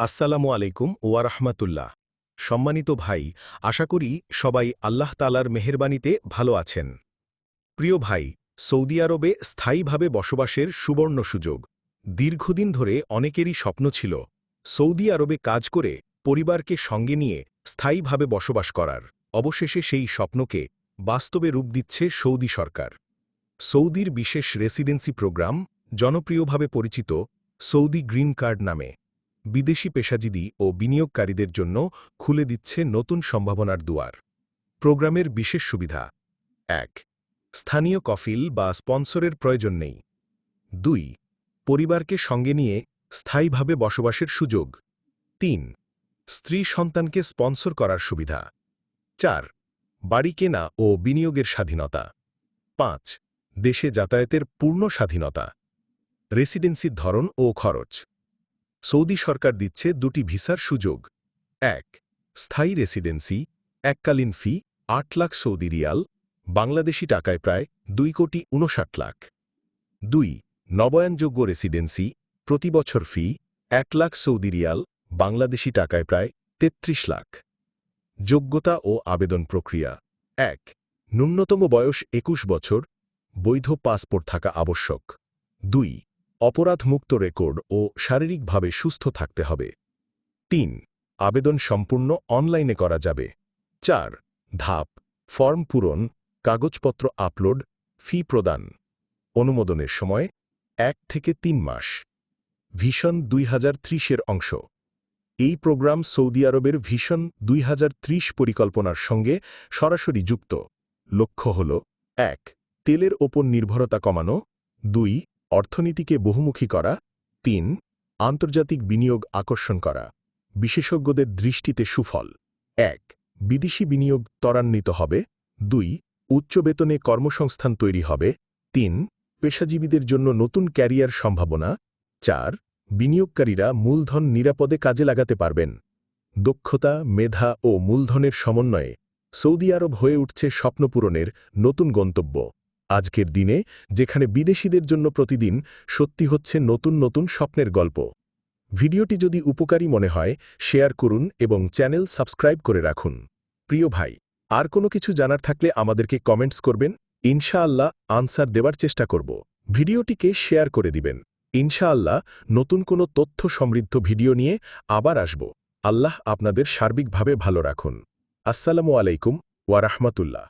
আসসালামু আলাইকুম ওয়া রাহমাতুল্লাহ। সম্মানিত ভাই, আশা করি সবাই আল্লাহ তাআলার মেহেরবানিতে ভালো আছেন। প্রিয় ভাই, সৌদি আরবে স্থায়ীভাবে বসবাসের সুবর্ণ সুযোগ। দীর্ঘদিন ধরে অনেকেরই স্বপ্ন ছিল সৌদি আরবে কাজ করে পরিবারকে সঙ্গে নিয়ে স্থায়ীভাবে বসবাস করার। অবশেষে সেই স্বপ্নকে বাস্তবে রূপ দিচ্ছে সৌদি সরকার। সৌদির বিশেষ রেসিডেন্সি প্রোগ্রাম, জনপ্রিয়ভাবে পরিচিত সৌদি গ্রিন কার্ড নামে, বিদেশি পেশাজীবী ও বিনিয়োগকারীদের জন্য খুলে দিচ্ছে নতুন সম্ভাবনার দুয়ার। প্রোগ্রামের বিশেষ সুবিধা: ১. স্থানীয় কফিল বা স্পন্সরের প্রয়োজন নেই। ২. পরিবারকে সঙ্গে নিয়ে স্থায়ীভাবে বসবাসের সুযোগ। ৩. স্ত্রী সন্তানকে স্পন্সর করার সুবিধা। ৪. বাড়ি কেনা ও বিনিয়োগের স্বাধীনতা। ৫. দেশে যাতায়াতের পূর্ণ স্বাধীনতা। রেসিডেন্সির ধরন ও খরচ: সৌদি সরকার দিচ্ছে দুটি ভিসার সুযোগ। ১. স্থায়ী রেসিডেন্সি, এককালীন ফি ৮ লাখ সৌদি রিয়াল, বাংলাদেশি টাকায় প্রায় ২,৫৯ লাখ। ২. নবায়নযোগ্য রেসিডেন্সি, প্রতি বছর ফি ১ লাখ সৌদি রিয়াল, বাংলাদেশি টাকায় প্রায় ৩৩ লাখ। যোগ্যতা ও আবেদন প্রক্রিয়া: ১. ন্যূনতম বয়স ২১ বছর, বৈধ পাসপোর্ট থাকা আবশ্যক। ২. অপরাধমুক্ত রেকর্ড ও শারীরিকভাবে সুস্থ থাকতে হবে। ৩. আবেদন সম্পূর্ণ অনলাইনে করা যাবে। ৪. ধাপ: ফর্ম পূরণ, কাগজপত্র আপলোড, ফি প্রদান। অনুমোদনের সময় ১ থেকে ৩ মাস। ভিশন ২০৩০-এর অংশ। এই প্রোগ্রাম সৌদি আরবের ভিশন ২০৩০ পরিকল্পনার সঙ্গে সরাসরি যুক্ত। লক্ষ্য হল: ১. তেলের ওপর নির্ভরতা কমানো। ২. অর্থনীতিকে বহুমুখী করা। ৩. আন্তর্জাতিক বিনিয়োগ আকর্ষণ করা। বিশেষজ্ঞদের দৃষ্টিতে সুফল: ১. বিদেশি বিনিয়োগ ত্বরান্বিত হবে। ২. উচ্চ বেতনে কর্মসংস্থান তৈরি হবে। ৩. পেশাজীবীদের জন্য নতুন ক্যারিয়ার সম্ভাবনা। ৪. বিনিয়োগকারীরা মূলধন নিরাপদে কাজে লাগাতে পারবেন। দক্ষতা, মেধা ও মূলধনের সমন্বয়ে সৌদি আরব হয়ে উঠছে স্বপ্নপূরণের নতুন গন্তব্য। আজকের দিনে, যেখানে বিদেশিদের জন্য প্রতিদিন সত্যি হচ্ছে নতুন নতুন স্বপ্নের গল্প। ভিডিওটি যদি উপকারী মনে হয়, শেয়ার করুন এবং চ্যানেল সাবস্ক্রাইব করে রাখুন। প্রিয় ভাই, আর কোনো কিছু জানার থাকলে আমাদেরকে কমেন্টস করবেন, ইনশাআল্লাহ আনসার দেওয়ার চেষ্টা করব। ভিডিওটিকে শেয়ার করে দিবেন। ইনশাআল্লাহ নতুন কোনো তথ্য সমৃদ্ধ ভিডিও নিয়ে আবার আসব। আল্লাহ আপনাদের সার্বিকভাবে ভালো রাখুন। আসসালামু আলাইকুম ওয়া রাহমাতুল্লাহ।